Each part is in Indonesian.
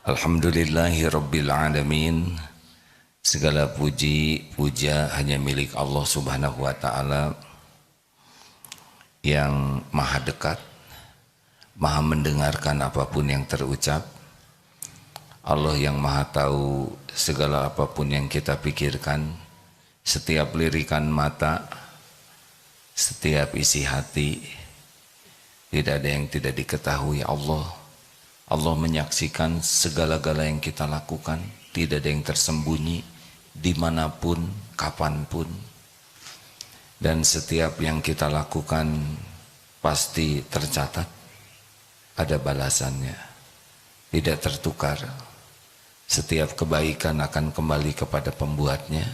Alhamdulillahi Rabbil Alamin. Segala puji, puja hanya milik Allah Subhanahu wa Ta'ala yang maha dekat, maha mendengarkan apapun yang terucap. Allah yang maha tahu segala apapun yang kita pikirkan, setiap lirikan mata, setiap isi hati. Tidak ada yang tidak diketahui Allah. Allah menyaksikan segala-gala yang kita lakukan, tidak ada yang tersembunyi dimanapun, kapanpun. Dan setiap yang kita lakukan pasti tercatat, ada balasannya, tidak tertukar. Setiap kebaikan akan kembali kepada pembuatnya,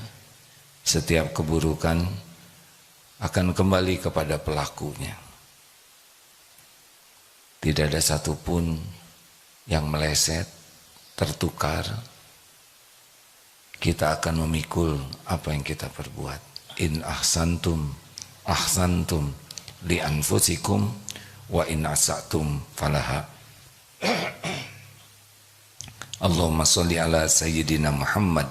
setiap keburukan akan kembali kepada pelakunya. Tidak ada satupun yang meleset, tertukar. Kita akan memikul apa yang kita perbuat. In ahsantum, ahsantum li anfusikum, wa in asatum falaha. Allahumma sholli ala sayyidina Muhammad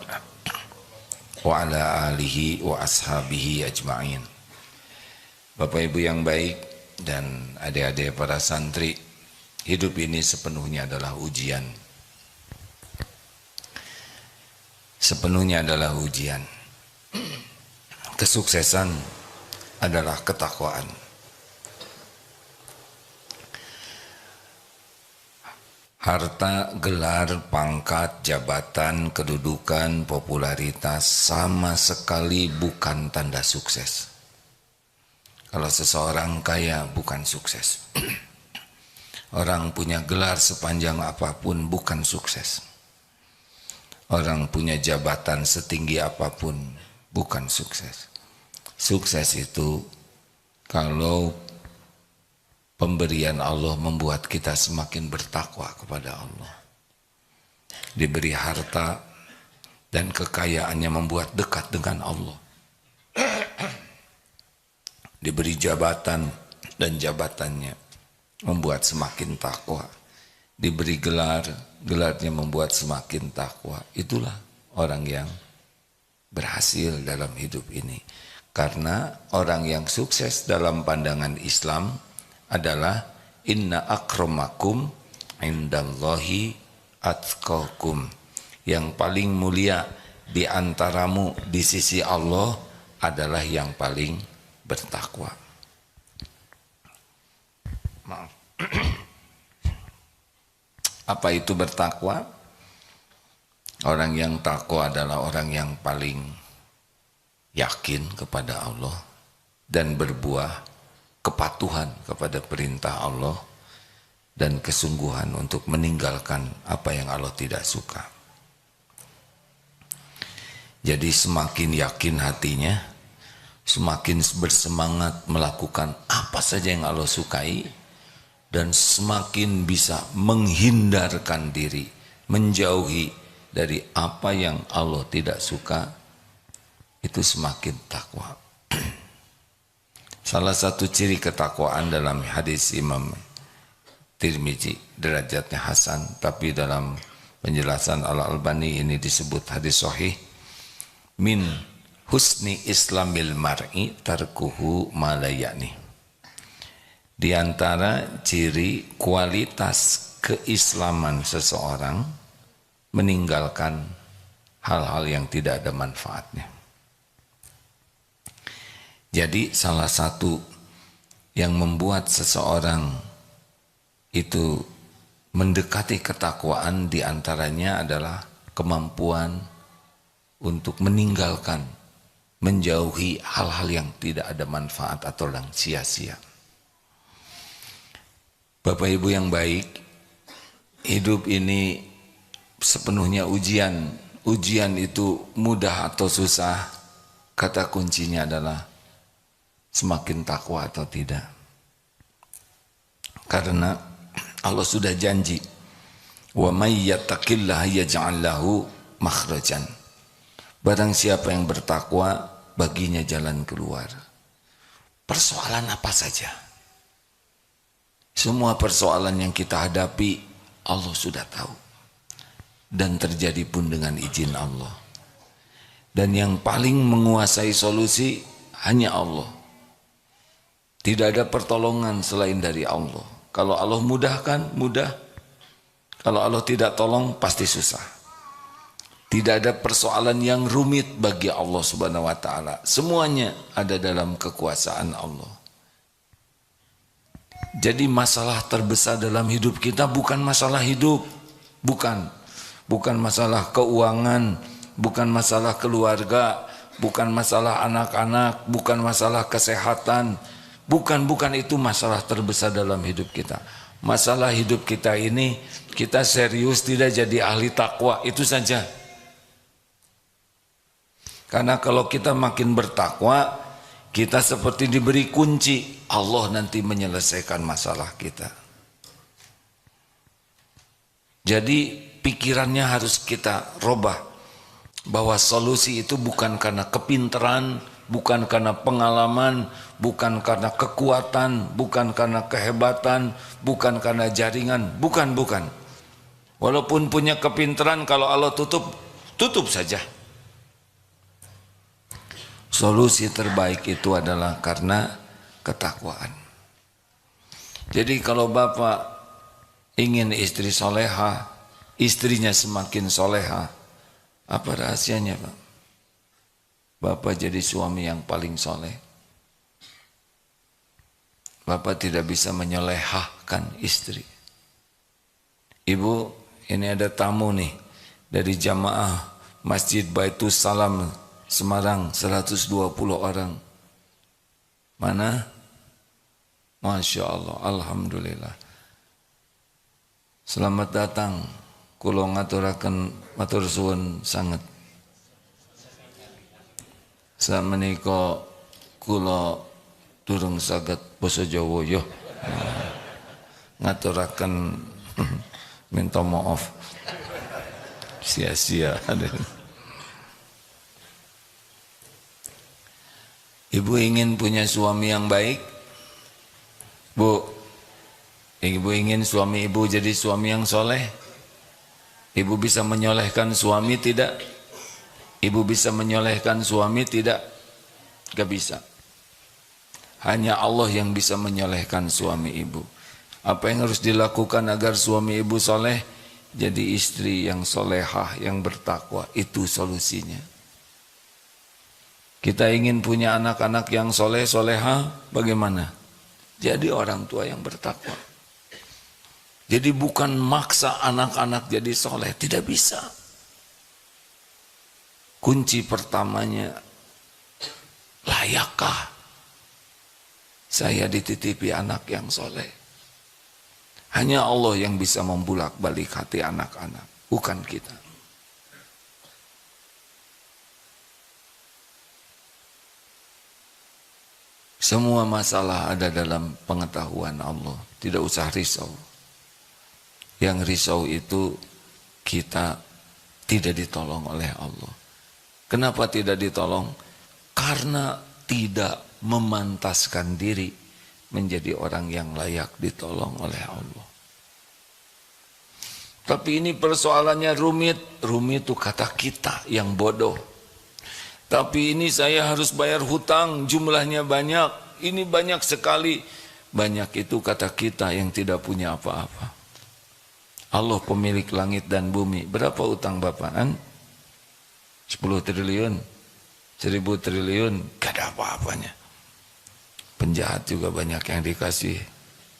wa ala alihi wa ashabihi ajma'in. Bapak Ibu yang baik dan adik-adik para santri, hidup ini sepenuhnya adalah ujian. Sepenuhnya adalah ujian. Kesuksesan adalah ketakwaan. Harta, gelar, pangkat, jabatan, kedudukan, popularitas sama sekali bukan tanda sukses. Kalau seseorang kaya bukan sukses. Orang punya gelar sepanjang apapun bukan sukses. Orang punya jabatan setinggi apapun bukan sukses. Sukses itu kalau pemberian Allah membuat kita semakin bertakwa kepada Allah. Diberi harta dan kekayaannya membuat dekat dengan Allah. Diberi jabatan dan jabatannya membuat semakin takwa. Diberi gelar, gelarnya membuat semakin takwa. Itulah orang yang berhasil dalam hidup ini. Karena orang yang sukses dalam pandangan Islam adalah inna akramakum indallahi atqakum. Yang paling mulia di antaramu di sisi Allah adalah yang paling bertakwa. Maaf. Apa itu bertakwa? Orang yang takwa adalah orang yang paling yakin kepada Allah dan berbuah kepatuhan kepada perintah Allah dan kesungguhan untuk meninggalkan apa yang Allah tidak suka. Jadi semakin yakin hatinya, semakin bersemangat melakukan apa saja yang Allah sukai, dan semakin bisa menghindarkan diri, menjauhi dari apa yang Allah tidak suka, itu semakin takwa. Salah satu ciri ketakwaan dalam hadis Imam Tirmizi, derajatnya hasan, tapi dalam penjelasan Al-Albani ini disebut hadis sahih. Min husni islamil mar'i tarkuhu ma la ya'ni. Di antara ciri kualitas keislaman seseorang meninggalkan hal-hal yang tidak ada manfaatnya. Jadi salah satu yang membuat seseorang itu mendekati ketakwaan di antaranya adalah kemampuan untuk meninggalkan, menjauhi hal-hal yang tidak ada manfaat atau yang sia-sia. Bapak Ibu yang baik, hidup ini sepenuhnya ujian. Ujian itu mudah atau susah, kata kuncinya adalah semakin takwa atau tidak. Karena Allah sudah janji, wa may yattaqillaha yaj'al lahu makhrajan. Barang siapa yang bertakwa, baginya jalan keluar. Persoalan apa saja, semua persoalan yang kita hadapi Allah sudah tahu. dan terjadi pun dengan izin Allah. Dan yang paling menguasai solusi hanya Allah. Tidak ada pertolongan selain dari Allah. Kalau Allah mudahkan, mudah. Kalau Allah tidak tolong, pasti susah. Tidak ada persoalan yang rumit bagi Allah Subhanahu wa taala. Semuanya ada dalam kekuasaan Allah. Jadi masalah terbesar dalam hidup kita bukan masalah hidup. Bukan masalah keuangan, bukan masalah keluarga, bukan masalah anak-anak, bukan masalah kesehatan. Bukan itu masalah terbesar dalam hidup kita. Masalah hidup kita ini, kita serius tidak jadi ahli takwa, itu saja. Karena kalau kita makin bertakwa, kita seperti diberi kunci. Allah nanti menyelesaikan masalah kita. Jadi pikirannya harus kita robah. Bahwa solusi itu bukan karena kepintaran, bukan karena pengalaman, bukan karena kekuatan, bukan karena kehebatan, bukan karena jaringan, bukan. Walaupun punya kepintaran, kalau Allah tutup saja. Solusi terbaik itu adalah karena ketakwaan. Jadi kalau bapak ingin istri soleha, istrinya semakin soleha, apa rahasianya Pak? Bapak jadi suami yang paling soleh. Bapak tidak bisa menyolehahkan istri. Ibu, ini ada tamu nih dari jamaah Masjid Baitus Salam Semarang, 120 orang. Mana? Masya Allah, Alhamdulillah. Selamat datang. Kulo ngaturaken matur suwun sanget. Samenika kula durung saged basa Jawa yo. Ngaturaken minta maaf. Sia-sia. Ibu ingin punya suami yang baik? Bu, ibu ingin suami ibu jadi suami yang soleh? Ibu bisa menyolehkan suami tidak? Ibu bisa menyolehkan suami tidak? Gak bisa. Hanya Allah yang bisa menyolehkan suami ibu. Apa yang harus dilakukan agar suami ibu soleh? Jadi istri yang solehah, yang bertakwa. Itu solusinya. Kita ingin punya anak-anak yang soleh, soleha, bagaimana? Jadi orang tua yang bertakwa. Jadi bukan maksa anak-anak jadi soleh, tidak bisa. Kunci pertamanya, layakkah saya dititipi anak yang soleh? Hanya Allah yang bisa membulak-balik hati anak-anak, bukan kita. Semua masalah ada dalam pengetahuan Allah. Tidak usah risau. Yang risau itu kita tidak ditolong oleh Allah. Kenapa tidak ditolong? Karena tidak memantaskan diri menjadi orang yang layak ditolong oleh Allah. Tapi ini persoalannya rumit. Rumit itu kata kita yang bodoh. Tapi ini saya harus bayar hutang, jumlahnya banyak. Ini banyak sekali. Banyak itu kata kita yang tidak punya apa-apa. Allah pemilik langit dan bumi. Berapa utang bapaan? 10 triliun, 1000 triliun, gak ada apa-apanya. Penjahat juga banyak yang dikasih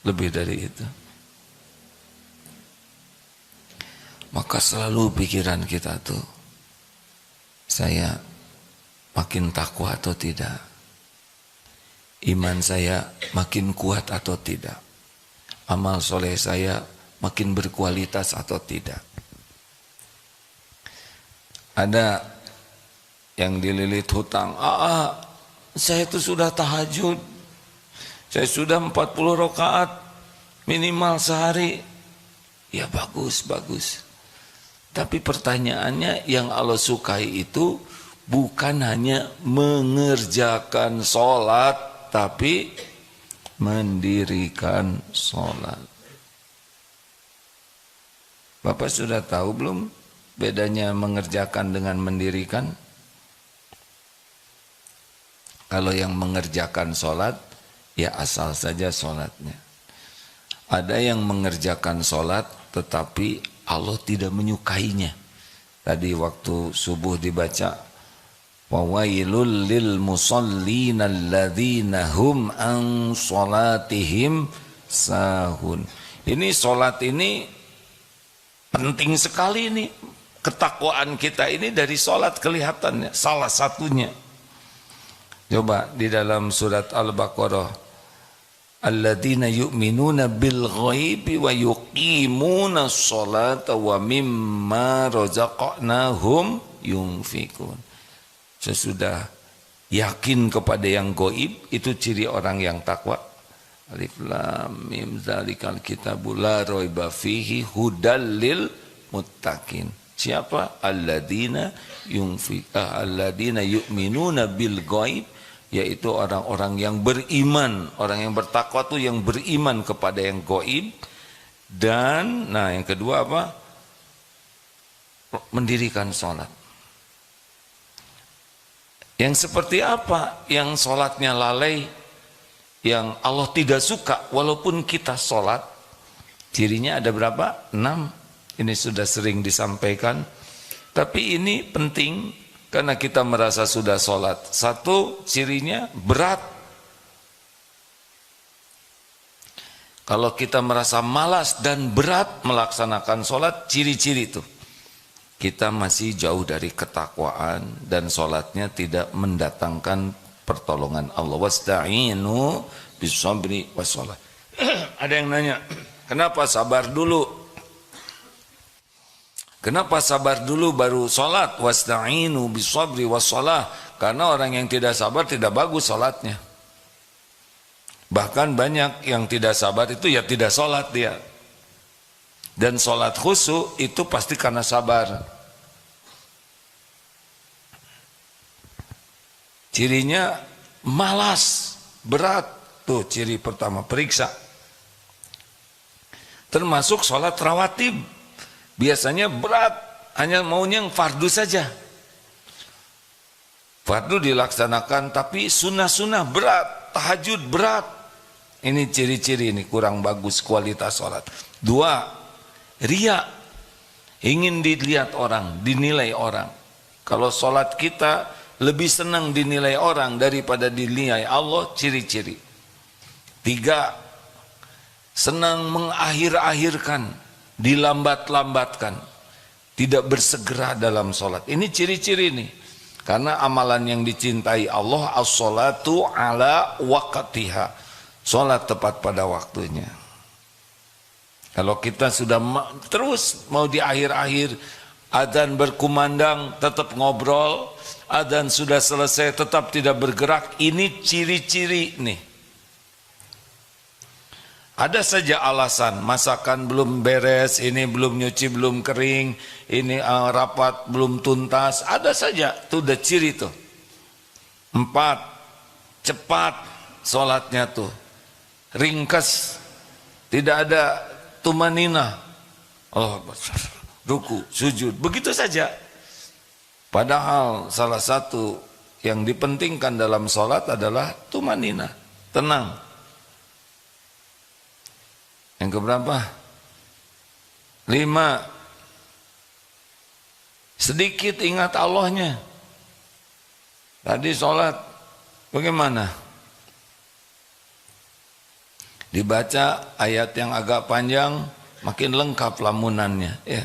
lebih dari itu. Maka selalu pikiran kita tuh, saya makin takwa atau tidak? Iman saya makin kuat atau tidak? Amal soleh saya makin berkualitas atau tidak? Ada yang dililit hutang. Saya itu sudah tahajud. Saya sudah 40 rakaat minimal sehari. Ya bagus. Tapi pertanyaannya yang Allah sukai itu bukan hanya mengerjakan sholat, tapi mendirikan sholat. Bapak sudah tahu belum bedanya mengerjakan dengan mendirikan? Kalau yang mengerjakan sholat, ya asal saja sholatnya. Ada yang mengerjakan sholat, tetapi Allah tidak menyukainya. Tadi waktu subuh dibaca, wawailul lil musallin alladzina hum an sholatihim sahun. Ini sholat ini penting sekali nih. Ketakwaan kita ini dari sholat kelihatannya. Salah satunya. Coba di dalam surat Al-Baqarah. Alladzina yu'minuna bil ghaibi wa yuqimuna sholata wa mimma razaqnahum yunfikun. Sesudah yakin kepada yang gaib, itu ciri orang yang takwa. Alif lam mim zalikal kitabul la raiba fihi hudal lil muttaqin. Siapa? Alladzina yu'minuna bil ghaib, yaitu orang-orang yang beriman, orang yang bertakwa tuh yang beriman kepada yang gaib. Dan nah yang kedua apa? Mendirikan sholat. Yang seperti apa? Yang sholatnya lalai, yang Allah tidak suka walaupun kita sholat. Cirinya ada berapa? 6. Ini sudah sering disampaikan, tapi ini penting karena kita merasa sudah sholat. 1, cirinya berat. Kalau kita merasa malas dan berat melaksanakan sholat, ciri-ciri itu kita masih jauh dari ketakwaan dan sholatnya tidak mendatangkan pertolongan Allah. Wasta'inu bis-sabri was-shalah. Ada yang nanya, kenapa sabar dulu? Kenapa sabar dulu baru sholat? Wasta'inu bis-sabri was-shalah. Karena orang yang tidak sabar tidak bagus sholatnya. Bahkan banyak yang tidak sabar itu ya tidak sholat dia. Dan sholat khusyuk itu pasti karena sabar. Cirinya malas, berat. Tuh ciri pertama, periksa. Termasuk sholat rawatib. Biasanya berat, hanya maunya yang fardu saja. Fardu dilaksanakan, tapi sunnah-sunnah berat, tahajud berat. Ini ciri-ciri ini kurang bagus kualitas sholat. 2, riya. Ingin dilihat orang, dinilai orang. Kalau sholat kita lebih senang dinilai orang daripada dinilai Allah, ciri-ciri. 3, senang mengakhir-akhirkan, dilambat-lambatkan, tidak bersegera dalam sholat. Ini ciri-ciri nih. Karena amalan yang dicintai Allah, as-sholatu ala waqtiha. Sholat tepat pada waktunya. Kalau kita sudah terus mau di akhir-akhir, adzan berkumandang tetap ngobrol, adzan sudah selesai tetap tidak bergerak, ini ciri-ciri nih. Ada saja alasan, masakan belum beres, ini belum nyuci, belum kering, ini rapat belum tuntas, ada saja, itu udah ciri tuh. 4, cepat sholatnya tuh, ringkas, tidak ada tumanina, oh ruku, sujud, begitu saja. Padahal salah satu yang dipentingkan dalam sholat adalah tumanina, tenang. Yang keberapa? 5, sedikit ingat Allahnya. Tadi sholat bagaimana? Dibaca ayat yang agak panjang, makin lengkap lamunannya. Ya.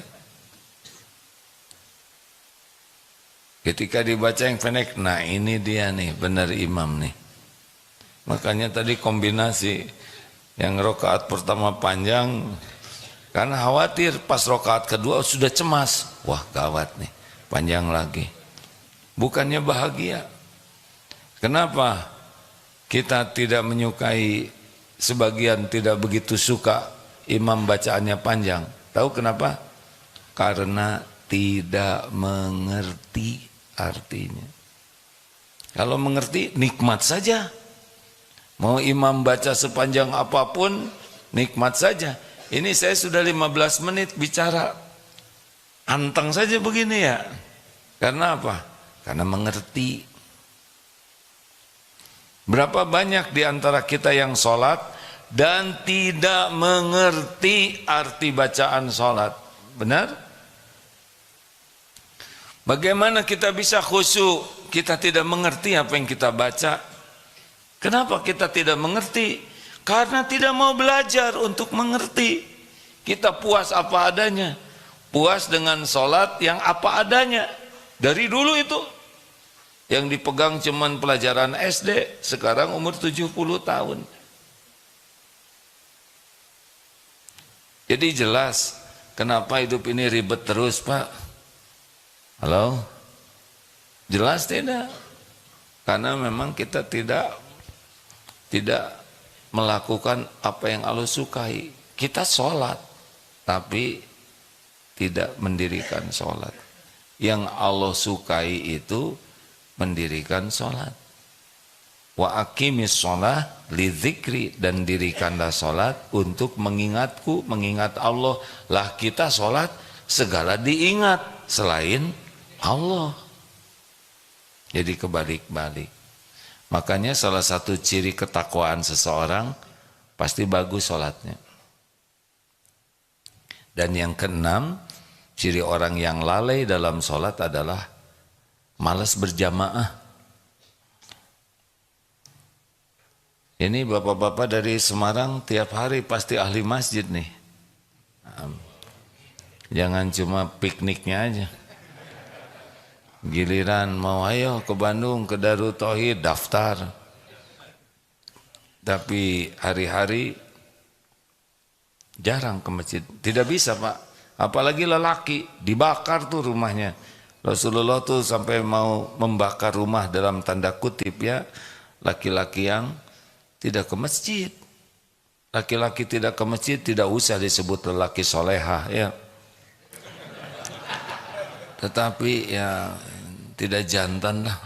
Ketika dibaca yang pendek, nah ini dia nih, benar imam nih. Makanya tadi kombinasi. Yang rakaat pertama panjang, karena khawatir pas rakaat kedua sudah cemas. Wah gawat nih, panjang lagi. Bukannya bahagia. Kenapa kita tidak menyukai, sebagian tidak begitu suka imam bacaannya panjang? Tahu kenapa? Karena tidak mengerti artinya. Kalau mengerti, nikmat saja. Mau imam baca sepanjang apapun, nikmat saja. Ini saya sudah 15 menit bicara. anteng saja begini ya. Karena apa? Karena mengerti. Berapa banyak di antara kita yang sholat dan tidak mengerti arti bacaan sholat? Benar? Bagaimana kita bisa khusyuk? Kita tidak mengerti apa yang kita baca. Kenapa kita tidak mengerti? Karena tidak mau belajar untuk mengerti. Kita puas apa adanya. Puas dengan sholat yang apa adanya. Dari dulu itu. Yang dipegang cuman pelajaran SD. Sekarang umur 70 tahun. Jadi jelas. Kenapa hidup ini ribet terus, Pak? Halo? Jelas tidak? Karena memang kita tidak melakukan apa yang Allah sukai. Kita sholat, tapi tidak mendirikan sholat. Yang Allah sukai itu mendirikan sholat. Wa aqimis sholat lidzikri, dan dirikanlah sholat untuk mengingatku, mengingat Allah. Lah kita sholat segala diingat selain Allah. Jadi kebalik-balik. Makanya salah satu ciri ketakwaan seseorang pasti bagus sholatnya. Dan yang keenam, ciri orang yang lalai dalam sholat adalah malas berjamaah. Ini bapak-bapak dari Semarang tiap hari pasti ahli masjid nih. Jangan cuma pikniknya aja. Giliran mau ayo ke Bandung, ke Darut Tauhid, daftar. Tapi hari-hari jarang ke masjid. Tidak bisa, Pak. Apalagi lelaki, dibakar tuh rumahnya. Rasulullah tuh sampai mau membakar rumah dalam tanda kutip ya. Laki-laki yang tidak ke masjid. Laki-laki tidak ke masjid tidak usah disebut lelaki solehah ya. Tetapi ya tidak jantan lah.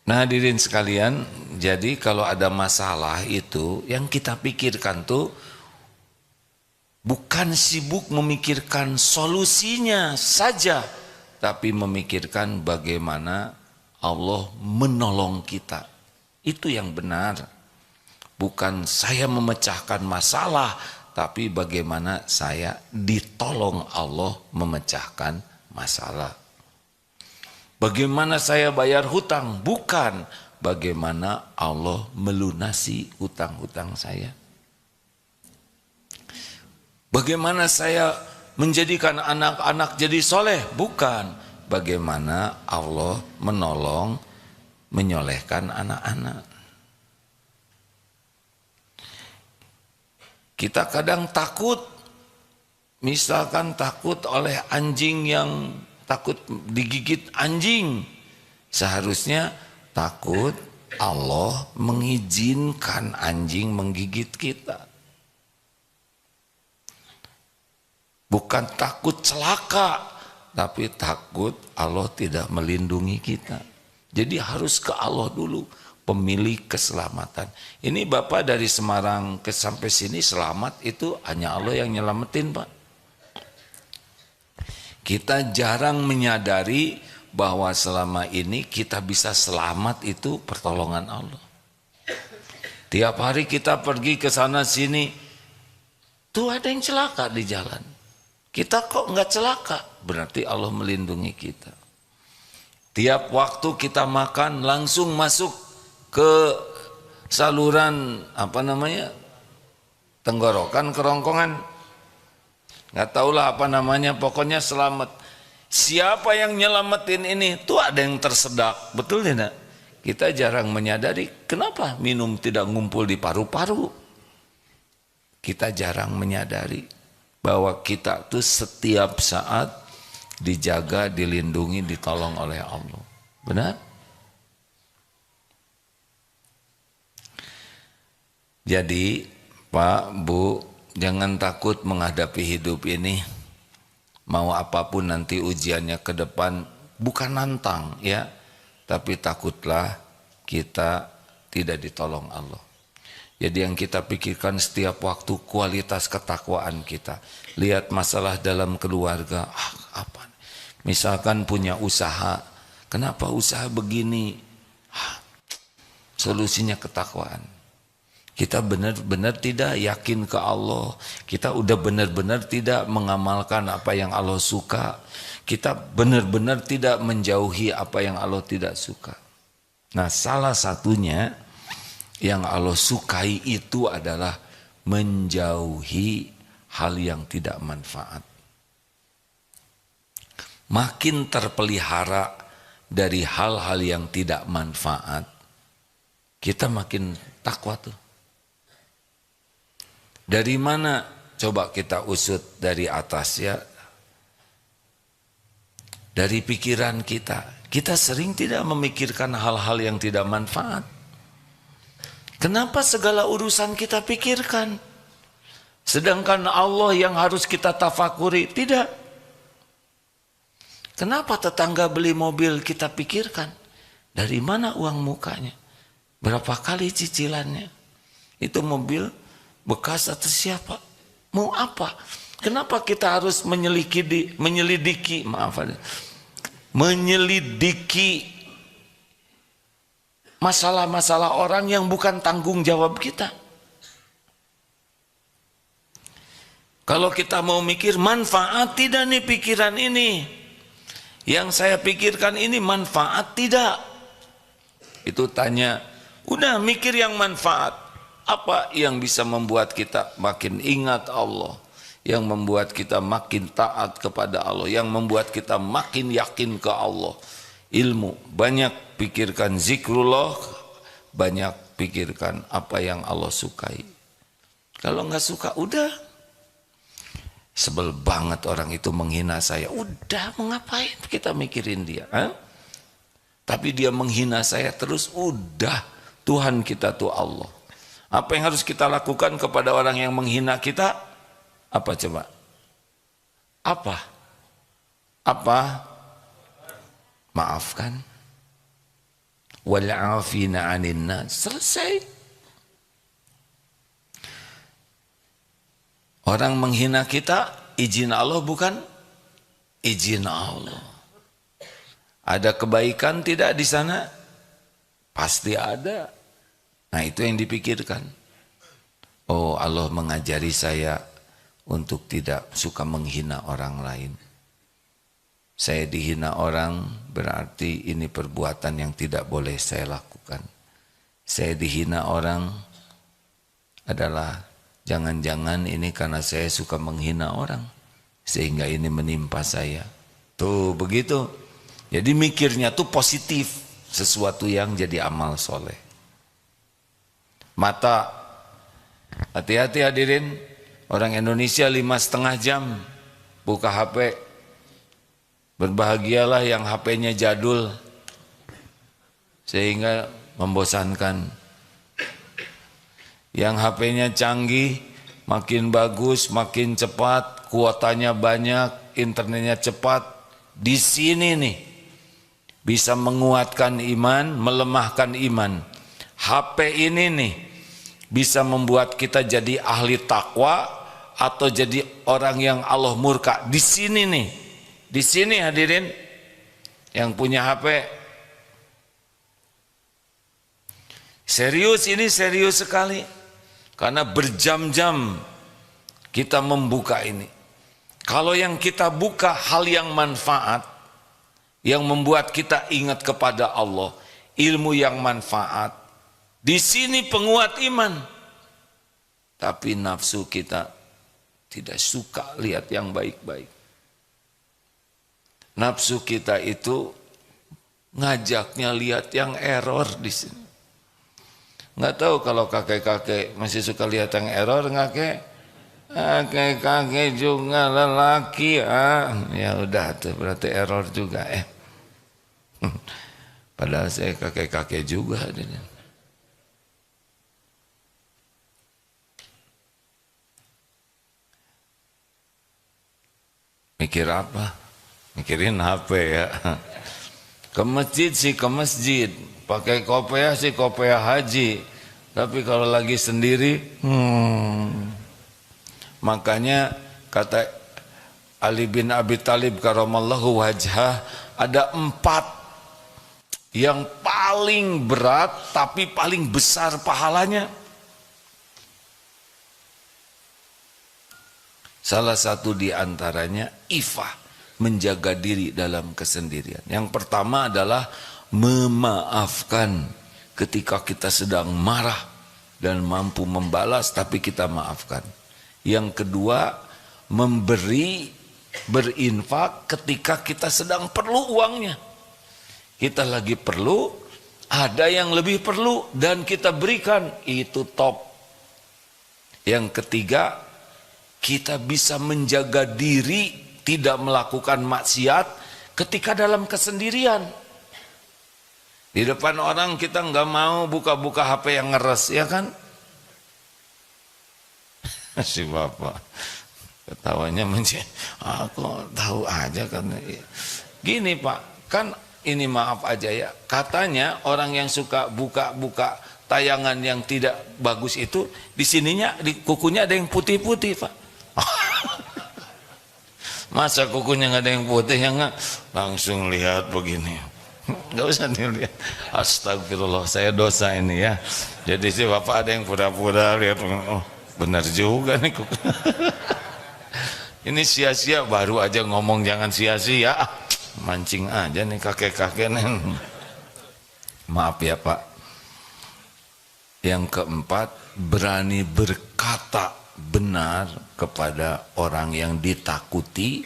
Nah hadirin sekalian, jadi kalau ada masalah itu yang kita pikirkan tuh bukan sibuk memikirkan solusinya saja, tapi memikirkan bagaimana Allah menolong kita. Itu yang benar. Bukan saya memecahkan masalah, tapi bagaimana saya ditolong Allah memecahkan masalah. Bagaimana saya bayar hutang? Bukan bagaimana Allah melunasi hutang-hutang saya. Bagaimana saya menjadikan anak-anak jadi soleh? Bukan bagaimana Allah menolong menyolehkan anak-anak. Kita kadang takut, misalkan takut oleh anjing yang takut digigit anjing. Seharusnya takut Allah mengizinkan anjing menggigit kita. Bukan takut celaka, tapi takut Allah tidak melindungi kita. Jadi harus ke Allah dulu, pemilik keselamatan. Ini Bapak dari Semarang ke sampai sini selamat, itu hanya Allah yang nyelamatin, Pak. Kita jarang menyadari bahwa selama ini kita bisa selamat itu pertolongan Allah. Tiap hari kita pergi ke sana sini, tuh ada yang celaka di jalan. Kita kok nggak celaka? Berarti Allah melindungi kita. Tiap waktu kita makan langsung masuk ke saluran tenggorokan, kerongkongan, nggak tahulah apa namanya, pokoknya selamat. Siapa yang nyelamatin ini? Tuh ada yang tersedak, betul tidak? Kita jarang menyadari kenapa minum tidak ngumpul di paru-paru. Kita jarang menyadari bahwa kita tuh setiap saat dijaga, dilindungi, ditolong oleh Allah. Benar? Jadi Pak, Bu, jangan takut menghadapi hidup ini. Mau apapun nanti ujiannya ke depan, bukan nantang ya, tapi takutlah kita tidak ditolong Allah. Jadi yang kita pikirkan setiap waktu kualitas ketakwaan kita. Lihat masalah dalam keluarga, apa? Misalkan punya usaha, kenapa usaha begini? Solusinya ketakwaan. Kita benar-benar tidak yakin ke Allah. Kita udah benar-benar tidak mengamalkan apa yang Allah suka. Kita benar-benar tidak menjauhi apa yang Allah tidak suka. Nah, salah satunya yang Allah sukai itu adalah menjauhi hal yang tidak manfaat. Makin terpelihara dari hal-hal yang tidak manfaat, kita makin takwa tuh. Dari mana? Coba kita usut dari atas ya. Dari pikiran kita. Kita sering tidak memikirkan hal-hal yang tidak manfaat. Kenapa segala urusan kita pikirkan? Sedangkan Allah yang harus kita tafakuri, tidak. Kenapa tetangga beli mobil kita pikirkan? Dari mana uang mukanya? Berapa kali cicilannya? Itu mobil bekas atau siapa? Mau apa? Kenapa kita harus menyelidiki masalah-masalah orang yang bukan tanggung jawab kita? Kalau kita mau mikir manfaat tidak nih pikiran ini, yang saya pikirkan ini manfaat tidak? Itu tanya, udah mikir yang manfaat. Apa yang bisa membuat kita makin ingat Allah, yang membuat kita makin taat kepada Allah, yang membuat kita makin yakin ke Allah? Ilmu, banyak pikirkan zikrullah, banyak pikirkan apa yang Allah sukai. Kalau nggak suka, udah. Sebel banget orang itu menghina saya, udah, mengapain kita mikirin dia? Tapi dia menghina saya terus, udah. Tuhan kita tuh Allah. Apa yang harus kita lakukan kepada orang yang menghina kita? Apa coba? Apa? Maafkan. Wal 'afina 'anil nas. Selesai. Orang menghina kita, izin Allah bukan? Izin Allah. Ada kebaikan tidak di sana? Pasti ada. Nah, itu yang dipikirkan. Oh, Allah mengajari saya untuk tidak suka menghina orang lain. Saya dihina orang berarti ini perbuatan yang tidak boleh saya lakukan. Saya dihina orang adalah jangan-jangan ini karena saya suka menghina orang, sehingga ini menimpa saya. Tuh begitu. Jadi mikirnya tuh positif, sesuatu yang jadi amal soleh. Mata, hati-hati hadirin, orang Indonesia 5,5 jam buka HP. Berbahagialah yang HP-nya jadul sehingga membosankan. Yang HP-nya canggih, makin bagus, makin cepat, kuotanya banyak, internetnya cepat. Di sini nih bisa menguatkan iman, melemahkan iman. HP ini nih bisa membuat kita jadi ahli takwa atau jadi orang yang Allah murka. Di sini nih, di sini hadirin yang punya HP. Serius, ini serius sekali. Karena berjam-jam kita membuka ini. Kalau yang kita buka hal yang manfaat, yang membuat kita ingat kepada Allah, ilmu yang manfaat, di sini penguat iman. Tapi nafsu kita tidak suka lihat yang baik-baik. Nafsu kita itu ngajaknya lihat yang error di sini. Nggak tahu kalau kakek-kakek masih suka lihat yang error, kakek-kakek juga lelaki. Ya udah tuh berarti error juga. Padahal saya kakek-kakek juga. Mikir apa? Mikirin HP ya. Ke masjid sih ke masjid, pakai kopiah sih kopiah haji, Tapi kalau lagi sendiri, makanya kata Ali bin Abi Thalib karamallahu wajhah, ada 4 yang paling berat tapi paling besar pahalanya. Salah satu di antaranya ifah, menjaga diri dalam kesendirian. Yang pertama adalah memaafkan ketika kita sedang marah dan mampu membalas tapi kita maafkan. Yang kedua, memberi, berinfak ketika kita sedang perlu uangnya. Kita lagi perlu, ada yang lebih perlu dan kita berikan, itu top. Yang ketiga, kita bisa menjaga diri tidak melakukan maksiat ketika dalam kesendirian. Di depan orang kita nggak mau buka-buka HP yang ngeres, ya kan? Si bapak ketawanya aku tahu aja kan. Gini Pak, kan ini maaf aja ya, katanya orang yang suka buka-buka tayangan yang tidak bagus itu di sininya, di kukunya ada yang putih-putih Pak. Masa kukunya nggak ada yang putih, yang nggak langsung lihat begini, nggak usah dilihat. Astagfirullah, saya dosa ini ya. Jadi si bapak ada yang pura-pura lihat, oh benar juga nih kuku. Ini sia-sia, baru aja ngomong jangan sia-sia, mancing aja nih kakek-kakek nih. Maaf ya Pak. Yang keempat, berani berkata benar kepada orang yang ditakuti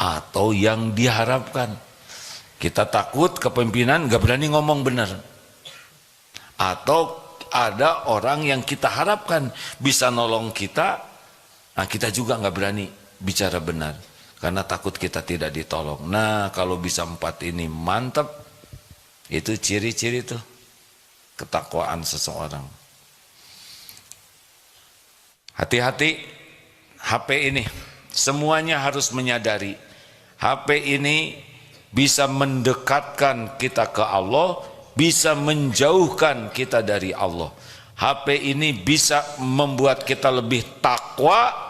atau yang diharapkan. Kita takut kepemimpinan, gak berani ngomong benar. Atau ada orang yang kita harapkan bisa nolong kita, nah kita juga gak berani bicara benar karena takut kita tidak ditolong. Nah kalau bisa 4 ini mantap, itu ciri-ciri tuh ketakwaan seseorang. Hati-hati HP ini, semuanya harus menyadari HP ini bisa mendekatkan kita ke Allah, bisa menjauhkan kita dari Allah. HP ini bisa membuat kita lebih takwa,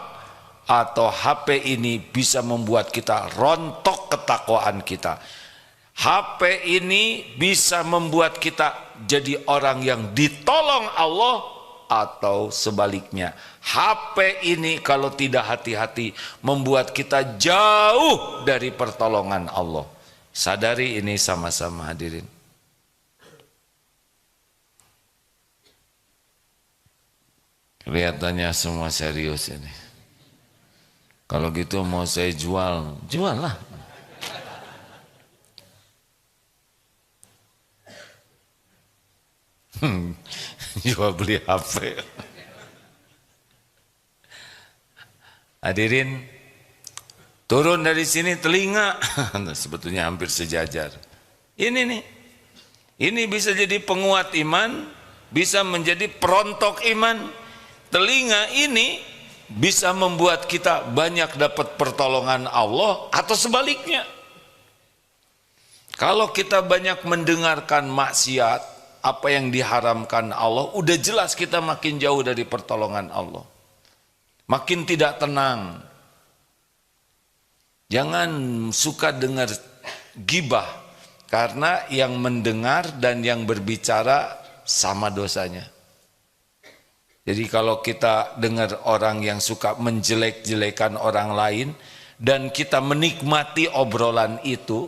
atau HP ini bisa membuat kita rontok ketakwaan kita. HP ini bisa membuat kita jadi orang yang ditolong Allah, atau sebaliknya. HP ini kalau tidak hati-hati membuat kita jauh dari pertolongan Allah. Sadari ini sama-sama hadirin. Kelihatannya semua serius ini. Kalau gitu mau saya jual, jual lah. Jual beli HP. Hadirin, turun dari sini telinga, sebetulnya hampir sejajar. Ini nih, ini bisa jadi penguat iman, bisa menjadi perontok iman. Telinga ini bisa membuat kita banyak dapat pertolongan Allah, atau sebaliknya. Kalau kita banyak mendengarkan maksiat, apa yang diharamkan Allah, udah jelas kita makin jauh dari pertolongan Allah. Makin tidak tenang. Jangan suka dengar gibah, karena yang mendengar dan yang berbicara sama dosanya. Jadi kalau kita dengar orang yang suka menjelek-jelekan orang lain dan kita menikmati obrolan itu,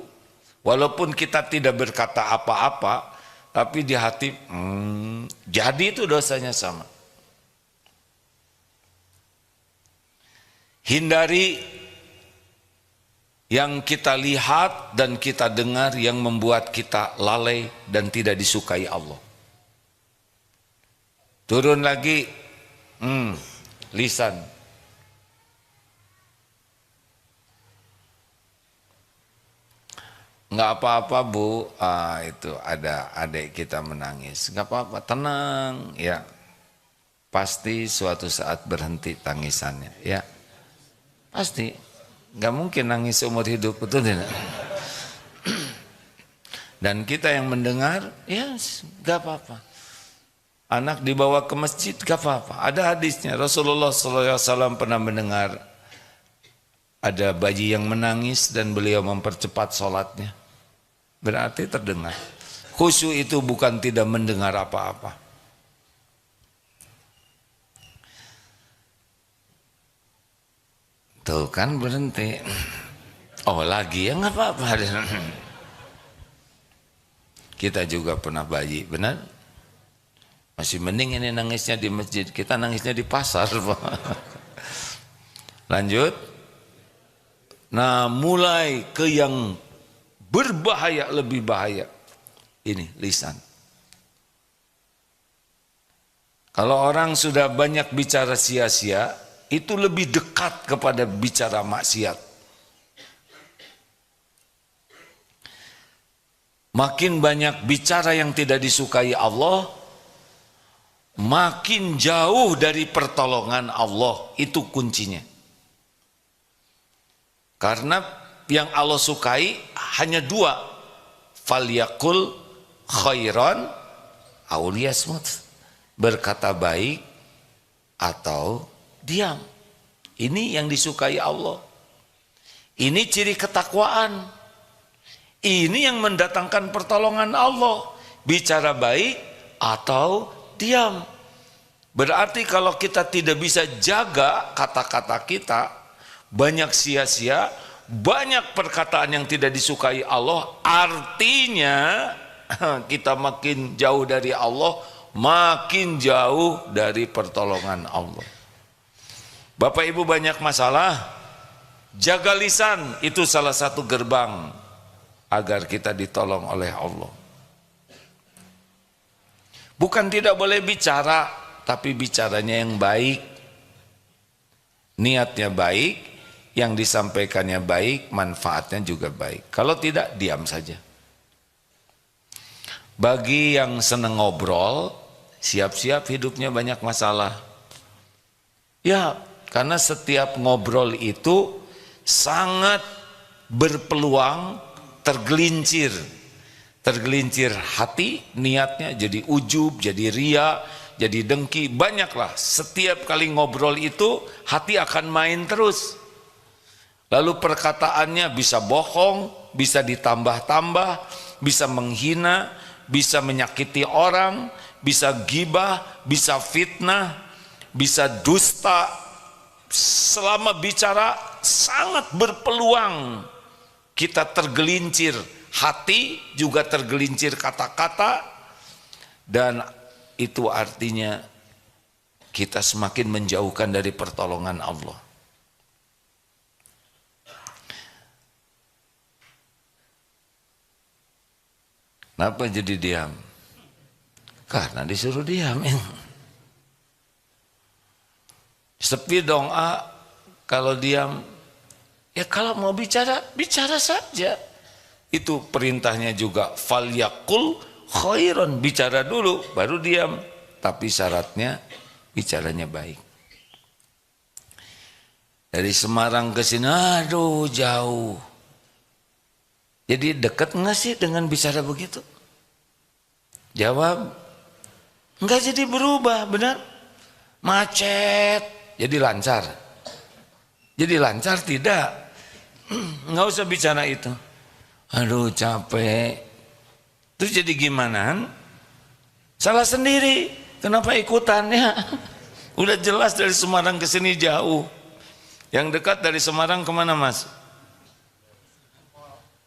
walaupun kita tidak berkata apa-apa, tapi di hati jadi itu dosanya sama. Hindari yang kita lihat dan kita dengar yang membuat kita lalai dan tidak disukai Allah. Turun lagi, lisan. Nggak apa-apa Bu, itu ada adik kita menangis. Nggak apa-apa, tenang ya. Pasti suatu saat berhenti tangisannya ya. Pasti, nggak mungkin nangis seumur hidup, betul tidak? Dan kita yang mendengar, ya nggak apa-apa. Anak dibawa ke masjid gak apa-apa. Ada hadisnya. Rasulullah SAW pernah mendengar ada bayi yang menangis dan beliau mempercepat sholatnya. Berarti terdengar. Khusyuk itu bukan tidak mendengar apa-apa. Tuh kan berhenti. Oh lagi ya nggak apa-apa. Kita juga pernah bayi, benar? Masih mending ini nangisnya di masjid, kita nangisnya di pasar. Lanjut. Nah mulai ke yang berbahaya, lebih bahaya. Ini lisan. Kalau orang sudah banyak bicara sia-sia, itu lebih dekat kepada bicara maksiat. Makin banyak bicara yang tidak disukai Allah, makin jauh dari pertolongan Allah. Itu kuncinya. Karena yang Allah sukai hanya dua. Falyakul khairan aw liyasmut. Berkata baik atau diam. Ini yang disukai Allah. Ini ciri ketakwaan. Ini yang mendatangkan pertolongan Allah. Bicara baik atau diam. Berarti kalau kita tidak bisa jaga kata-kata kita, banyak sia-sia, banyak perkataan yang tidak disukai Allah, artinya kita makin jauh dari Allah, makin jauh dari pertolongan Allah. Bapak Ibu banyak masalah, jaga lisan, itu salah satu gerbang agar kita ditolong oleh Allah. Bukan tidak boleh bicara, tapi bicaranya yang baik, niatnya baik, yang disampaikannya baik, manfaatnya juga baik. Kalau tidak, diam saja. Bagi yang senang ngobrol, siap-siap hidupnya banyak masalah. Ya, karena setiap ngobrol itu sangat berpeluang tergelincir hati, niatnya jadi ujub, jadi ria, jadi dengki, banyaklah. Setiap kali ngobrol itu hati akan main terus. Lalu perkataannya bisa bohong, bisa ditambah-tambah, bisa menghina, bisa menyakiti orang, bisa gibah, bisa fitnah, bisa dusta. Selama bicara sangat berpeluang kita tergelincir hati, juga tergelincir kata-kata, dan itu artinya kita semakin menjauhkan dari pertolongan Allah. Kenapa jadi diam? Karena disuruh diam. Sepi dong, kalau diam. Ya kalau mau bicara, bicara saja. Itu perintahnya juga. Falyakul khairan, bicara dulu, baru diam. Tapi syaratnya, bicaranya baik. Dari Semarang ke sini, aduh jauh. Jadi dekat nggak sih dengan bicara begitu? Jawab, nggak jadi berubah, benar? Macet, jadi lancar. Jadi lancar tidak. Nggak usah bicara itu. Aduh capek. Terus jadi gimana? Salah sendiri. Kenapa ikutannya? Udah jelas dari Semarang ke sini jauh. Yang dekat dari Semarang kemana Mas?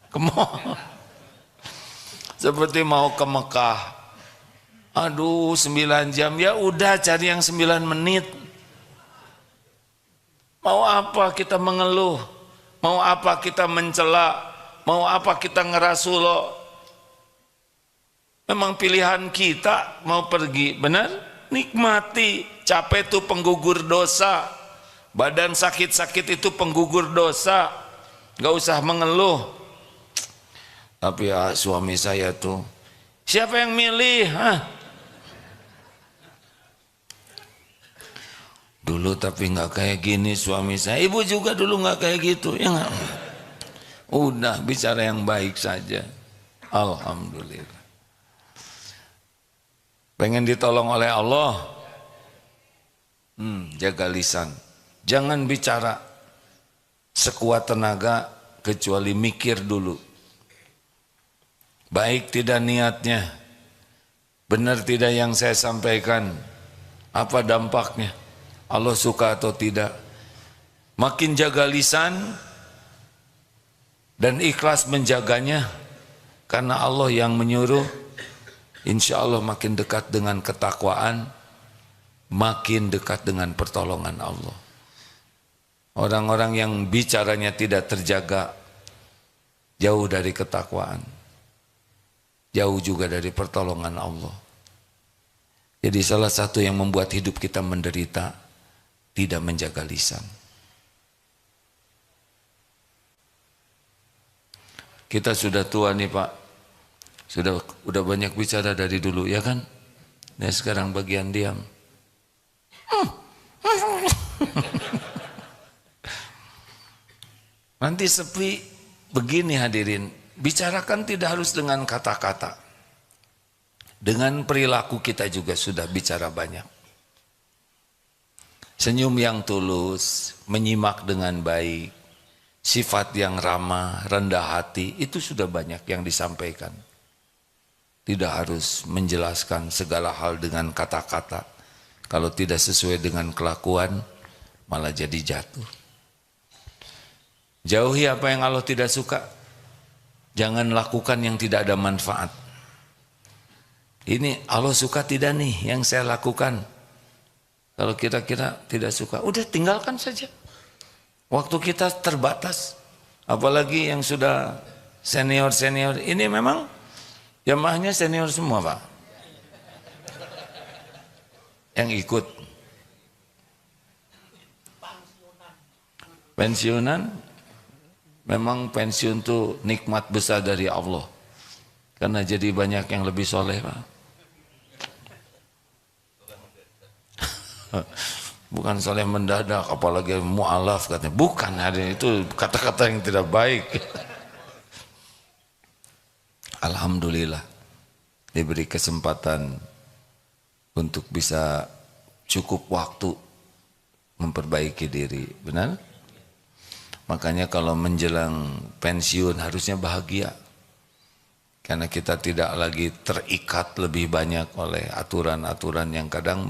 Ke Mall. Seperti mau ke Mekah. Aduh 9 jam. Ya udah cari yang 9 menit. Mau apa kita mengeluh? Mau apa kita mencela? Mau apa kita ngerasuloh? Memang pilihan kita mau pergi, benar? Nikmati. Capek itu penggugur dosa. Badan sakit-sakit itu penggugur dosa. Gak usah mengeluh. Tapi ya, suami saya tuh, siapa yang milih? Dulu tapi nggak kayak gini suami saya. Ibu juga dulu nggak kayak gitu, ya nggak? Udah bicara yang baik saja. Alhamdulillah. Pengen ditolong oleh Allah, jaga lisan. Jangan bicara sekuat tenaga kecuali mikir dulu. Baik tidak niatnya, benar tidak yang saya sampaikan, apa dampaknya, Allah suka atau tidak. Makin jaga lisan dan ikhlas menjaganya karena Allah yang menyuruh, insya Allah makin dekat dengan ketakwaan, makin dekat dengan pertolongan Allah. Orang-orang yang bicaranya tidak terjaga, jauh dari ketakwaan, jauh juga dari pertolongan Allah. Jadi salah satu yang membuat hidup kita menderita, tidak menjaga lisan. Kita sudah tua nih Pak, udah banyak bicara dari dulu ya kan? Nah sekarang bagian diam. Nanti sepi begini hadirin, bicarakan tidak harus dengan kata-kata. Dengan perilaku kita juga sudah bicara banyak. Senyum yang tulus, menyimak dengan baik, sifat yang ramah, rendah hati, itu sudah banyak yang disampaikan. Tidak harus menjelaskan segala hal dengan kata-kata. Kalau tidak sesuai dengan kelakuan, malah jadi jatuh. Jauhi apa yang Allah tidak suka. Jangan lakukan yang tidak ada manfaat. Ini Allah suka tidak nih yang saya lakukan. Kalau kira-kira tidak suka, udah tinggalkan saja. Waktu kita terbatas. Apalagi yang sudah senior-senior. Ini memang jamaahnya senior semua Pak. Yang ikut. Pensiunan. Memang pensiun itu nikmat besar dari Allah. Karena jadi banyak yang lebih soleh Pak. Bukan soleh mendadak, apalagi mu'alaf katanya. Bukan, itu kata-kata yang tidak baik. Alhamdulillah diberi kesempatan untuk bisa cukup waktu memperbaiki diri. Benar? Makanya kalau menjelang pensiun harusnya bahagia. Karena kita tidak lagi terikat lebih banyak oleh aturan-aturan yang kadang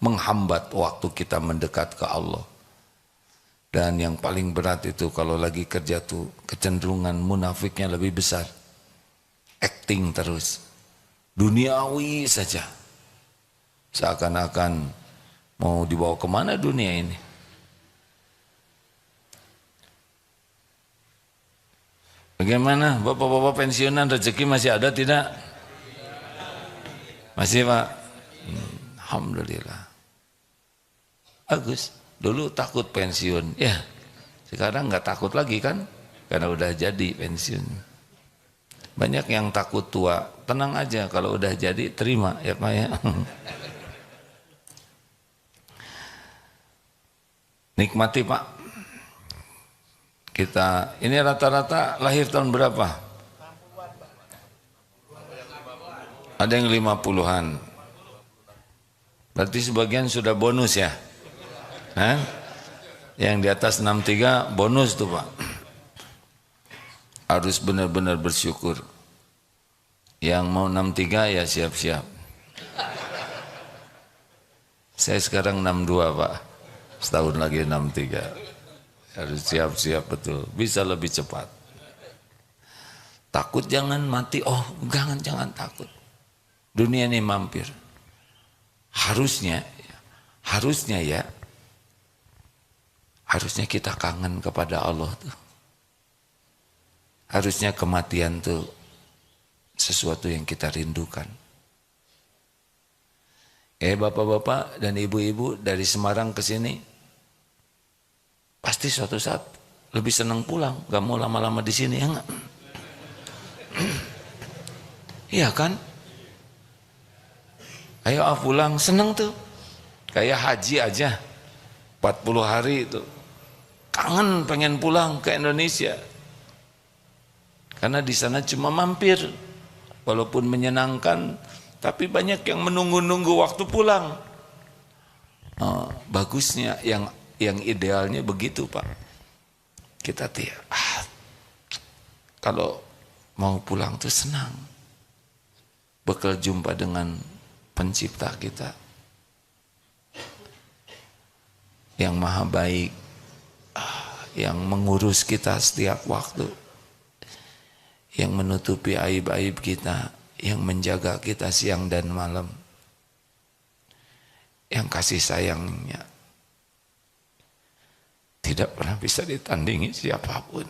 menghambat waktu kita mendekat ke Allah. Dan yang paling berat itu kalau lagi kerja tuh kecenderungan munafiknya lebih besar. Acting terus. Duniawi saja. Seakan-akan mau dibawa kemana dunia ini. Bagaimana bapak-bapak pensiunan rezeki masih ada tidak? Masih Pak? Alhamdulillah. Bagus. Dulu takut pensiun. Ya, sekarang nggak takut lagi kan? Karena udah jadi pensiun. Banyak yang takut tua. Tenang aja kalau udah jadi terima ya Pak ya. Nikmati Pak. Kita ini rata-rata lahir tahun berapa? Ada yang 50-an. Berarti sebagian sudah bonus ya? Hah? Yang di atas 63 bonus tuh Pak. Harus benar-benar bersyukur. Yang mau 63 ya siap-siap. Saya sekarang 62 Pak. Setahun lagi 63. Harus siap-siap betul, bisa lebih cepat. Takut jangan mati, oh jangan takut. Dunia ini mampir. Harusnya kita kangen kepada Allah tuh. Harusnya kematian tuh sesuatu yang kita rindukan. Bapak-bapak dan ibu-ibu dari Semarang ke sini, pasti suatu saat lebih senang pulang, gak mau lama-lama di sini ya enggak? Iya kan? Ayo pulang, senang tuh. Kayak haji aja, 40 hari itu. Kangen pengen pulang ke Indonesia. Karena di sana cuma mampir. Walaupun menyenangkan, Tapi banyak yang menunggu-nunggu waktu pulang. Bagusnya yang idealnya begitu, Pak. Kita kalau mau pulang tuh senang. Bakal jumpa dengan pencipta kita yang maha baik, yang mengurus kita setiap waktu, yang menutupi aib-aib kita, yang menjaga kita siang dan malam, yang kasih sayangnya tidak pernah bisa ditandingi siapapun.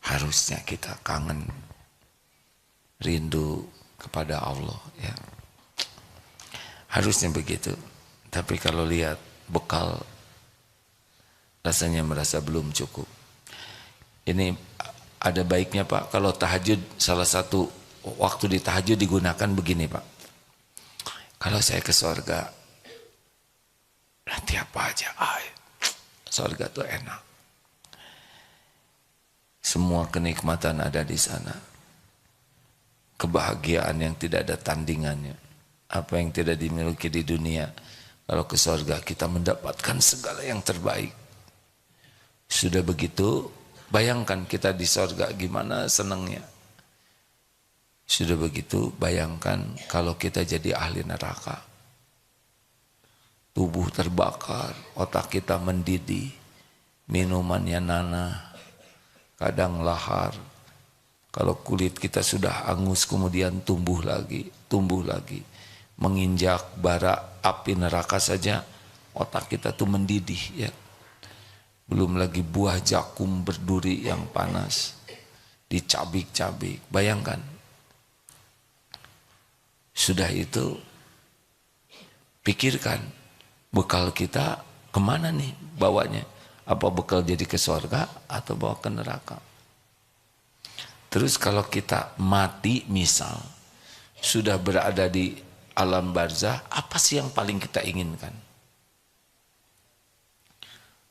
Harusnya kita kangen, rindu kepada Allah, ya. Harusnya begitu. Tapi kalau lihat bekal, rasanya merasa belum cukup. Ini ada baiknya, Pak, kalau tahajud, salah satu waktu di tahajud digunakan begini, Pak. Kalau saya ke surga, nanti apa aja, surga tuh enak. Semua kenikmatan ada di sana. Kebahagiaan yang tidak ada tandingannya. Apa yang tidak dimiliki di dunia, kalau ke surga kita mendapatkan segala yang terbaik. Sudah begitu, bayangkan kita di surga gimana senangnya. Sudah begitu, bayangkan kalau kita jadi ahli neraka. Tubuh terbakar, otak kita mendidih, minumannya nanah, kadang lahar. Kalau kulit kita sudah angus kemudian tumbuh lagi. Menginjak bara api neraka saja, otak kita tuh mendidih, ya. Belum lagi buah jakum berduri yang panas, dicabik-cabik. Bayangkan. Sudah itu, pikirkan, bekal kita kemana nih bawanya? Apa bekal jadi ke surga atau bawa ke neraka? Terus kalau kita mati misal, sudah berada di alam barzah, apa sih yang paling kita inginkan?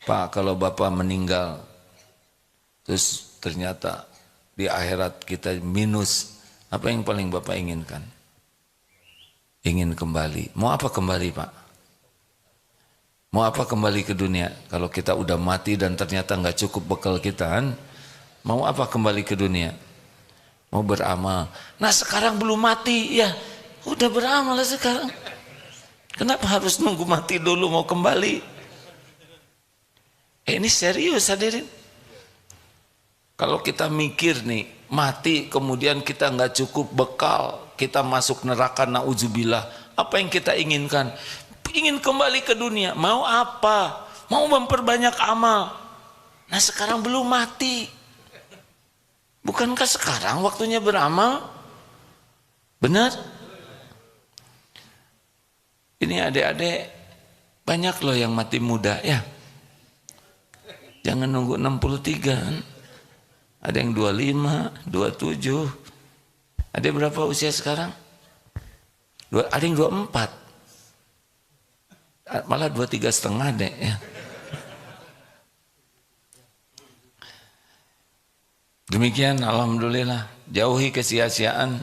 Pak, kalau Bapak meninggal, terus ternyata di akhirat kita minus, apa yang paling Bapak inginkan? Ingin kembali. Mau apa kembali, Pak? Mau apa kembali ke dunia? Kalau kita udah mati dan ternyata nggak cukup bekal kita, kan? Mau apa kembali ke dunia? Mau beramal. Nah sekarang belum mati, ya udah beramal sekarang. Kenapa harus nunggu mati dulu mau kembali? Ini serius, hadirin. Kalau kita mikir nih, mati kemudian kita nggak cukup bekal, kita masuk neraka, na'udzubillah. Apa yang kita inginkan? Ingin kembali ke dunia. Mau apa? Mau memperbanyak amal. Nah sekarang belum mati. Bukankah sekarang waktunya beramal? Benar? Ini adik-adik banyak loh yang mati muda, ya. Jangan nunggu 63 kan. Ada yang 25, 27. Ada berapa usia sekarang? Ada yang 24. Malah 23,5 deh, ya. Demikian, alhamdulillah. Jauhi kesia-siaan.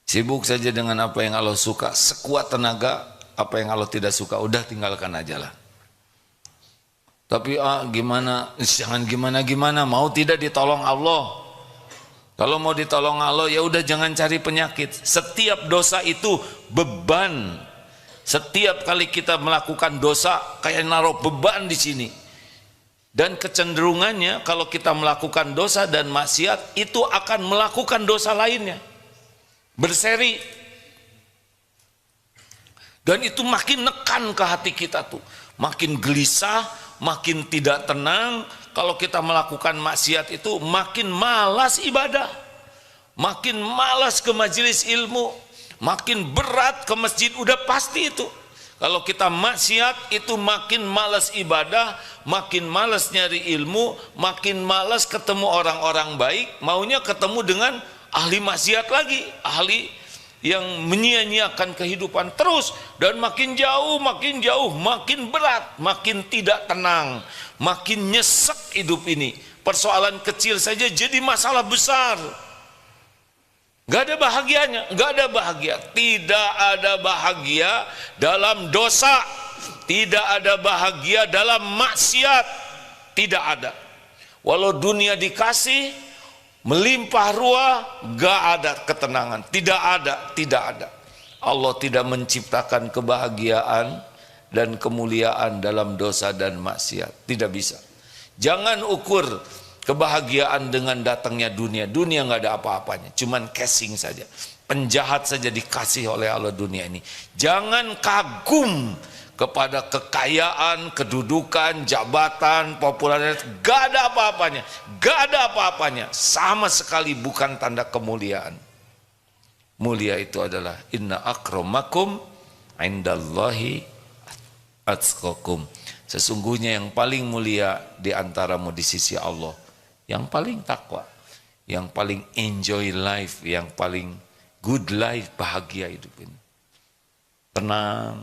Sibuk saja dengan apa yang Allah suka. Sekuat tenaga, apa yang Allah tidak suka, udah tinggalkan aja lah. Tapi gimana, jangan gimana-gimana, mau tidak ditolong Allah. Kalau mau ditolong Allah, ya udah jangan cari penyakit. Setiap dosa itu beban. Setiap kali kita melakukan dosa, kayak naruh beban di sini. Dan kecenderungannya kalau kita melakukan dosa dan maksiat, itu akan melakukan dosa lainnya. Berseri. Dan itu makin nekan ke hati kita tuh. Makin gelisah, makin tidak tenang. Kalau kita melakukan maksiat itu makin malas ibadah. Makin malas ke majelis ilmu. Makin berat ke masjid, udah pasti itu. Kalau kita maksiat itu makin malas ibadah, makin malas nyari ilmu, makin malas ketemu orang-orang baik, maunya ketemu dengan ahli maksiat lagi, ahli yang menyia-nyiakan kehidupan terus, dan makin jauh, makin berat, makin tidak tenang, makin nyesek hidup ini. Persoalan kecil saja jadi masalah besar. Nggak ada bahagianya, nggak ada bahagia. Tidak ada bahagia dalam dosa, tidak ada bahagia dalam maksiat, tidak ada. Walau dunia dikasih melimpah ruah, nggak ada ketenangan, tidak ada. Allah tidak menciptakan kebahagiaan dan kemuliaan dalam dosa dan maksiat, tidak bisa. Jangan ukur kebahagiaan dengan datangnya dunia. Dunia nggak ada apa-apanya, cuman casing saja. Penjahat saja dikasih oleh Allah dunia ini. Jangan kagum kepada kekayaan, kedudukan, jabatan, popularitas. Gak ada apa-apanya, gak ada apa-apanya. Sama sekali bukan tanda kemuliaan. Mulia itu adalah inna akramakum indallahi atqakum. Sesungguhnya yang paling mulia di antaramu di sisi Allah, yang paling takwa, yang paling enjoy life, yang paling good life, bahagia hidup ini. Tenang.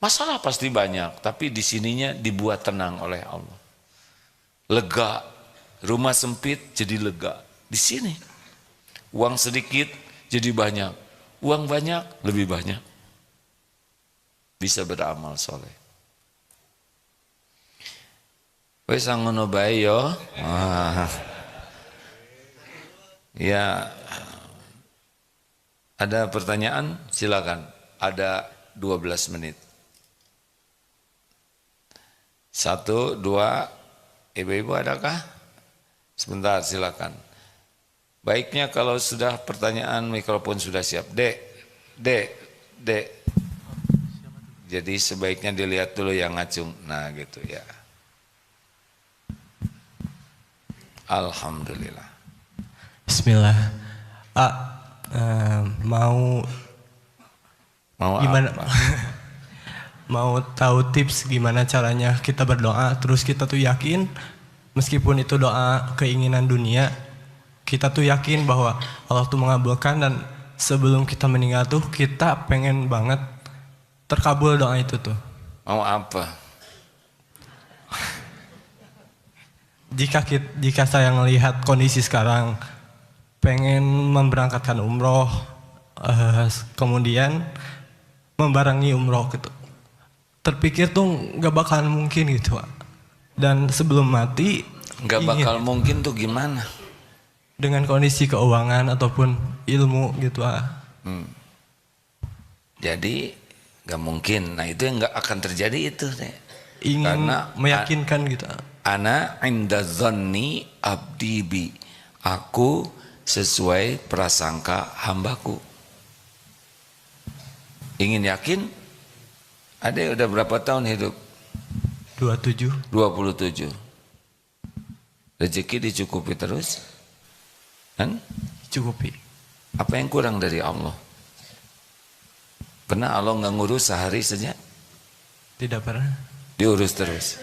Masalah pasti banyak, tapi di sininya dibuat tenang oleh Allah. Lega. Rumah sempit jadi lega. Di sini. Uang sedikit jadi banyak. Uang banyak lebih banyak. Bisa beramal soleh. Wes ngono bae yo. Ya. Ada pertanyaan? Silakan. Ada 12 menit. 1, 2, ibu-ibu adakah? Sebentar, silakan. Baiknya kalau sudah pertanyaan, mikrofon sudah siap. Dek. Jadi sebaiknya dilihat dulu yang ngacung. Nah gitu ya. Alhamdulillah. Bismillah. Mau gimana? Apa? Mau tahu tips gimana caranya kita berdoa, terus kita tuh yakin meskipun itu doa keinginan dunia, kita tuh yakin bahwa Allah tuh mengabulkan, dan sebelum kita meninggal tuh kita pengen banget terkabul doa itu tuh. Mau apa? Jika saya melihat kondisi sekarang, pengen memberangkatkan umroh, kemudian membarengi umroh gitu. Terpikir tuh gak bakal mungkin gitu, Pak. Dan sebelum mati Gak bakal mungkin tuh gimana? Dengan kondisi keuangan ataupun ilmu gitu, Pak. Jadi gak mungkin. Nah itu yang gak akan terjadi itu deh. Ingin Karena meyakinkan gitu. ana inda dhanni abdi bi. Aku sesuai prasangka hambaku. Ingin yakin? Ada udah berapa tahun hidup? 27. 27. Rezeki dicukupi terus? Kan? Cukupi. Apa yang kurang dari Allah? Pernah Allah nggak ngurus sehari saja? Tidak pernah. Diurus terus.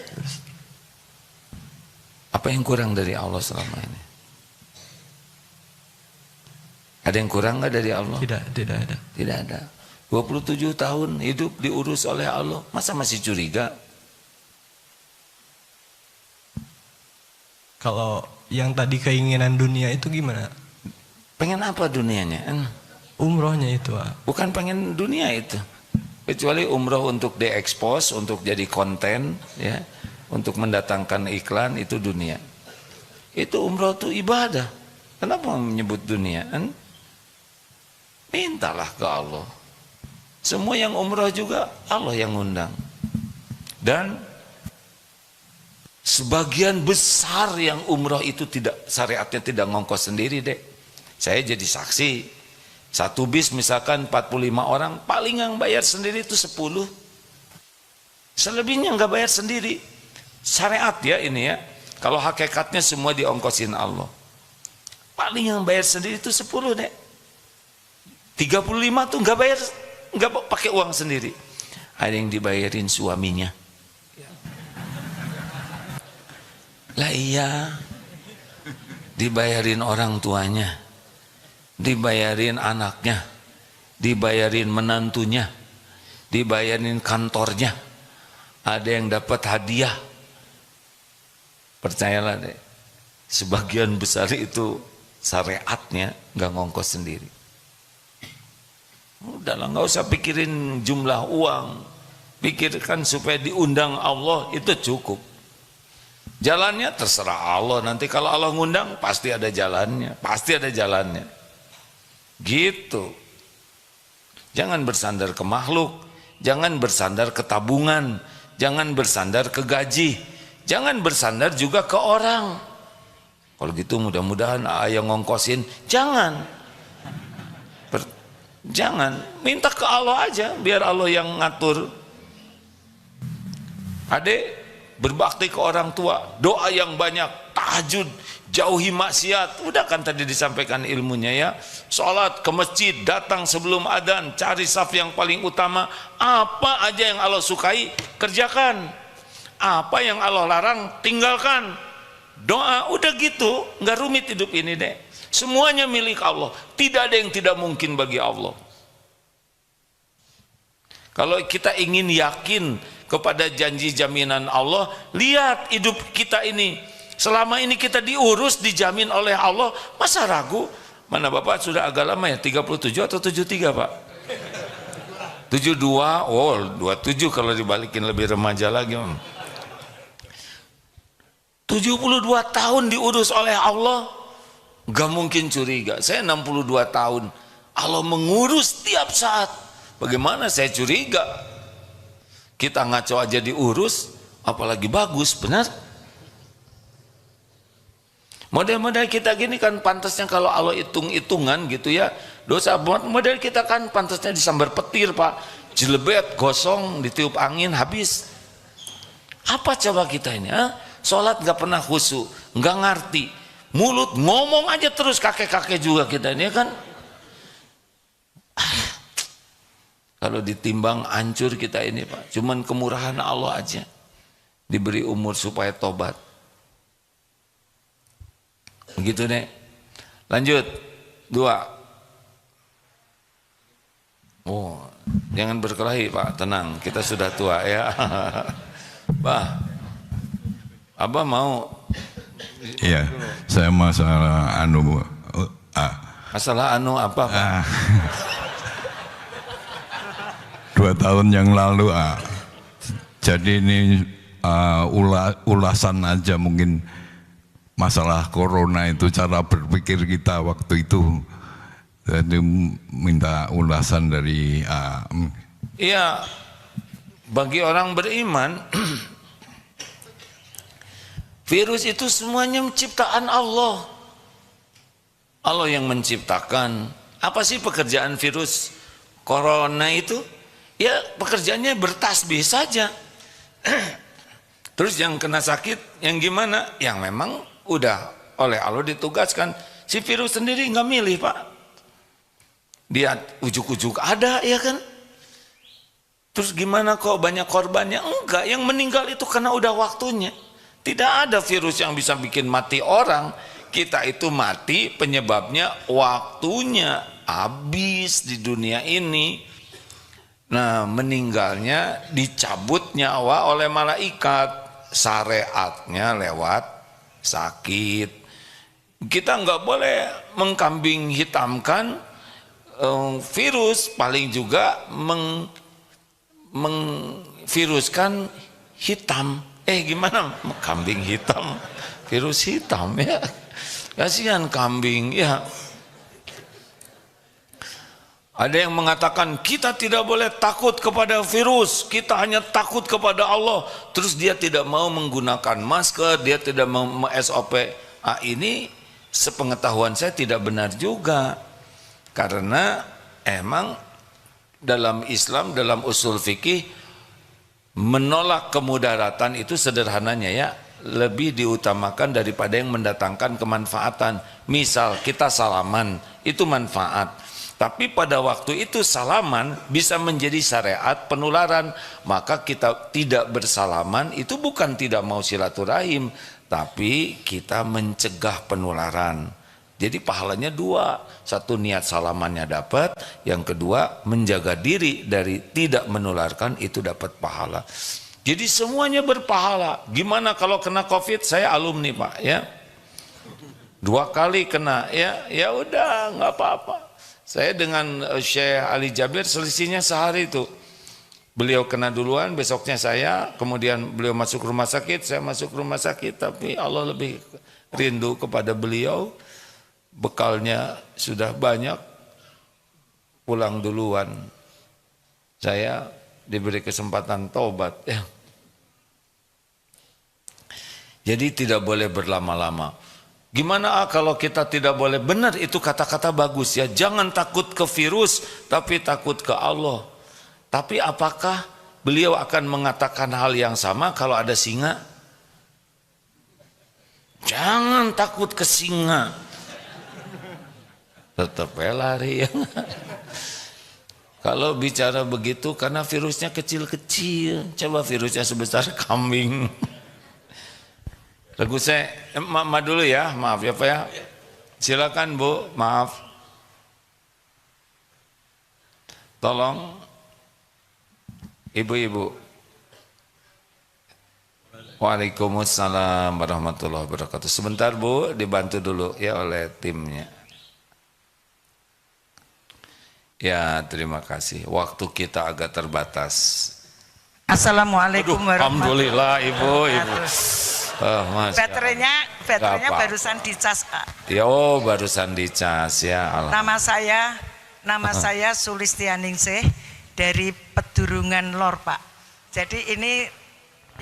Apa yang kurang dari Allah selama ini? Ada yang kurang nggak dari Allah? Tidak ada. Tidak ada. 27 tahun hidup diurus oleh Allah. Masa masih curiga? Kalau yang tadi keinginan dunia itu gimana? Pengen apa dunianya? Umrohnya itu, Pak. Bukan pengen dunia itu. Kecuali umroh untuk diekspos, untuk jadi konten, ya, untuk mendatangkan iklan, itu dunia. Itu umroh itu ibadah. Kenapa menyebut dunia? Mintalah ke Allah. Semua yang umroh juga Allah yang undang. Dan sebagian besar yang umroh itu tidak, syariatnya tidak ngongkos sendiri deh. Saya jadi saksi. Satu bis misalkan 45 orang, paling yang bayar sendiri itu 10. Selebihnya nggak bayar sendiri. Syariat ya ini ya. Kalau hakikatnya semua diongkosin Allah. Paling yang bayar sendiri itu 10 deh. 35 tuh nggak bayar, nggak pakai uang sendiri. Ada yang dibayarin suaminya. Lah iya. Dibayarin orang tuanya. Dibayarin anaknya, dibayarin menantunya, dibayarin kantornya, ada yang dapat hadiah. Percayalah deh, sebagian besar itu syariatnya nggak ngongkos sendiri. Udahlah, nggak usah pikirin jumlah uang, pikirkan supaya diundang Allah, itu cukup. Jalannya terserah Allah, nanti kalau Allah ngundang pasti ada jalannya, pasti ada jalannya. Gitu. Jangan bersandar ke makhluk, jangan bersandar ke tabungan, jangan bersandar ke gaji, jangan bersandar juga ke orang. Kalau gitu mudah-mudahan yang ngongkosin, jangan. Jangan, minta ke Allah aja, biar Allah yang ngatur. Adik, berbakti ke orang tua, doa yang banyak, tahajud, jauhi maksiat. Udah kan tadi disampaikan ilmunya ya. Sholat ke masjid, datang sebelum adzan, cari saf yang paling utama. Apa aja yang Allah sukai, kerjakan. Apa yang Allah larang, tinggalkan. Doa, udah gitu, nggak rumit hidup ini deh. Semuanya milik Allah, tidak ada yang tidak mungkin bagi Allah. Kalau kita ingin yakin kepada janji jaminan Allah, lihat hidup kita ini. Selama ini kita diurus, dijamin oleh Allah, masa ragu? Mana Bapak sudah agak lama ya, 37 atau 73 Pak? 72, oh 27 kalau dibalikin lebih remaja lagi. 72 tahun diurus oleh Allah, gak mungkin curiga. Saya 62 tahun, Allah mengurus tiap saat. Bagaimana saya curiga? Kita ngaco aja diurus, apalagi bagus, benar? Model-model kita gini kan pantasnya kalau Allah hitung-hitungan gitu ya, dosa. Model kita kan pantasnya disambar petir Pak, jelebet, gosong, ditiup angin, habis. Apa coba kita ini? Sholat gak pernah khusyuk, gak ngerti, mulut ngomong aja terus, kakek-kakek juga kita ini kan. Kalau ditimbang hancur kita ini Pak, cuman kemurahan Allah aja, diberi umur supaya tobat. Begitu nih. Lanjut. 2. Oh, jangan berkelahi Pak, tenang, kita sudah tua ya. Bah, Abah mau? Iya, saya masalah Masalah apa Pak? 2 tahun yang lalu jadi ini ulasan aja mungkin masalah corona itu, cara berpikir kita waktu itu. Jadi minta ulasan dari Iya, bagi orang beriman virus itu semuanya ciptaan Allah. Allah yang menciptakan. Apa sih pekerjaan virus corona itu? Ya pekerjaannya bertasbih saja. Terus yang kena sakit, yang gimana? Yang memang udah oleh Allah ditugaskan. Si virus sendiri nggak milih Pak. Dia ujuk-ujuk ada ya kan. Terus gimana kok banyak korbannya? Enggak, yang meninggal itu karena udah waktunya. Tidak ada virus yang bisa bikin mati orang. Kita itu mati penyebabnya waktunya habis di dunia ini. Nah, meninggalnya dicabut nyawa oleh malaikat, syariatnya lewat sakit. Kita nggak boleh mengkambing hitamkan virus, paling juga mengviruskan hitam. Gimana kambing hitam, virus hitam ya, kasihan kambing ya. Ada yang mengatakan kita tidak boleh takut kepada virus, kita hanya takut kepada Allah. Terus dia tidak mau menggunakan masker, dia tidak mau SOP. Ini sepengetahuan saya tidak benar juga. Karena emang dalam Islam, dalam usul fikih, menolak kemudaratan itu sederhananya ya, lebih diutamakan daripada yang mendatangkan kemanfaatan. Misal kita salaman, itu manfaat. Tapi pada waktu itu salaman bisa menjadi syariat penularan. Maka kita tidak bersalaman itu bukan tidak mau silaturahim, tapi kita mencegah penularan. Jadi pahalanya 2. Satu, niat salamannya dapat. Yang kedua, menjaga diri dari tidak menularkan, itu dapat pahala. Jadi semuanya berpahala. Gimana kalau kena COVID? Saya alumni Pak ya. 2 kali kena, ya udah nggak apa-apa. Saya dengan Syekh Ali Jabir selisihnya sehari itu. Beliau kena duluan, besoknya saya, kemudian beliau masuk rumah sakit, saya masuk rumah sakit, tapi Allah lebih rindu kepada beliau, bekalnya sudah banyak, pulang duluan. Saya diberi kesempatan taubat. Ya. Jadi tidak boleh berlama-lama. Gimana kalau kita tidak boleh? Benar, itu kata-kata bagus ya. Jangan takut ke virus, tapi takut ke Allah. Tapi apakah beliau akan mengatakan hal yang sama kalau ada singa? Jangan takut ke singa. Tetap lari ya. Kalau bicara begitu karena virusnya kecil-kecil. Coba virusnya sebesar kambing. Lagu saya, ma dulu ya, maaf ya Pak ya. Silakan Bu, maaf. Tolong ibu-ibu. Waalaikumsalam warahmatullahi wabarakatuh. Sebentar Bu, dibantu dulu ya oleh timnya. Ya, terima kasih. Waktu kita agak terbatas. Assalamualaikum warahmatullahi Alhamdulillah Ibu. Baterainya barusan dicas, Pak. Ya, barusan dicas ya. Nama saya Sulistianingsih dari Pedurungan Lor, Pak. Jadi ini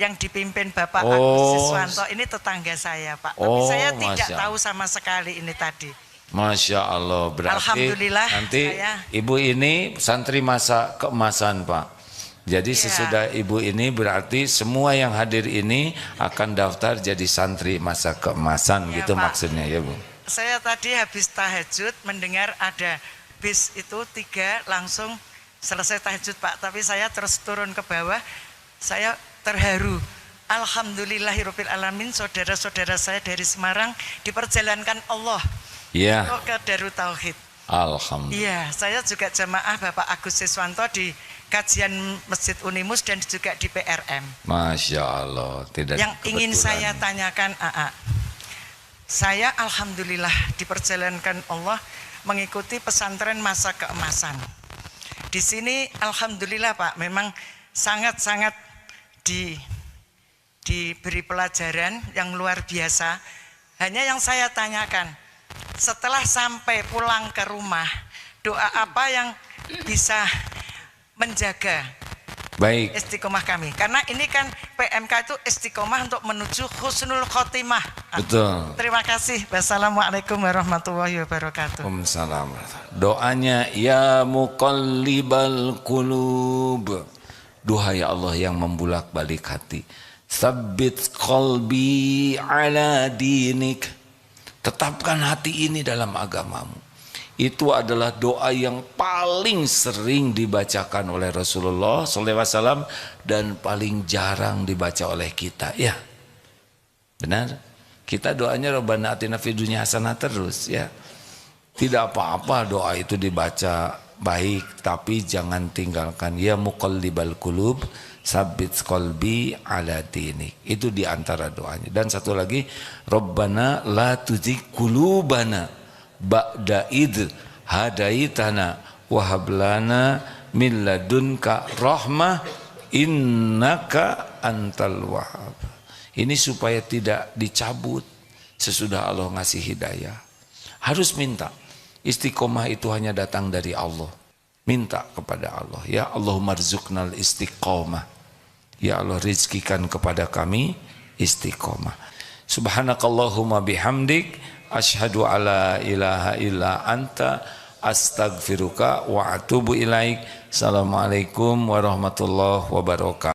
yang dipimpin Bapak Agus Siswanto ini tetangga saya, Pak. Tapi saya tidak tahu sama sekali ini tadi. Masya Allah, berarti Alhamdulillah, nanti Ibu ini santri masa keemasan Pak. Jadi sesudah Ibu ini berarti semua yang hadir ini akan daftar jadi santri masa keemasan gitu Pak. Maksudnya ya Bu. Saya tadi habis tahajud mendengar ada bis itu 3 langsung selesai tahajud Pak. Tapi saya terus turun ke bawah, saya terharu. Alhamdulillahirabbil alamin, saudara-saudara saya dari Semarang diperjalankan Allah. Iya. Ke Darut Tauhid. Alhamdulillah. Iya, saya juga jamaah Bapak Agus Siswanto di kajian Masjid Unimus dan juga di PRM. Masya Allah. Tidak yang ingin saya tanyakan, saya alhamdulillah diperjalankan Allah mengikuti pesantren masa keemasan. Di sini alhamdulillah Pak, memang sangat-sangat diberi pelajaran yang luar biasa. Hanya yang saya tanyakan, setelah sampai pulang ke rumah, doa apa yang bisa menjaga istiqomah kami? Karena ini kan PMK itu istiqomah untuk menuju husnul khotimah. Betul. Terima kasih. Wassalamualaikum warahmatullahi wabarakatuh. Waalaikumsalam. Doanya ya muqallibal qulub. Duhai Allah yang membulak-balik hati. Tsabbit qalbi ala dinik. Tetapkan hati ini dalam agamamu. Itu adalah doa yang paling sering dibacakan oleh Rasulullah SAW dan paling jarang dibaca oleh kita. Ya, benar. Kita doanya Rabbana atina fid dunya hasanah terus ya. Tidak apa-apa doa itu dibaca baik, tapi jangan tinggalkan ya muqallibal qulub sabbit qalbi ala dinik. Itu diantara doanya. Dan satu lagi, Rabbana la tuzigh qulubana ba'da id hadaitana wa hab lana min ladunka rahmah innaka antal wahhab. Ini supaya tidak dicabut sesudah Allah ngasih hidayah. Harus minta. Istiqomah itu hanya datang dari Allah. Minta kepada Allah, ya Allahumma rzuqnal istiqomah. Ya Allah, rizkikan kepada kami istiqomah. Subhanakallahumma bihamdik asyhadu alla ilaha illa anta astaghfiruka wa atubu ilaik. Assalamualaikum warahmatullahi wabarakatuh.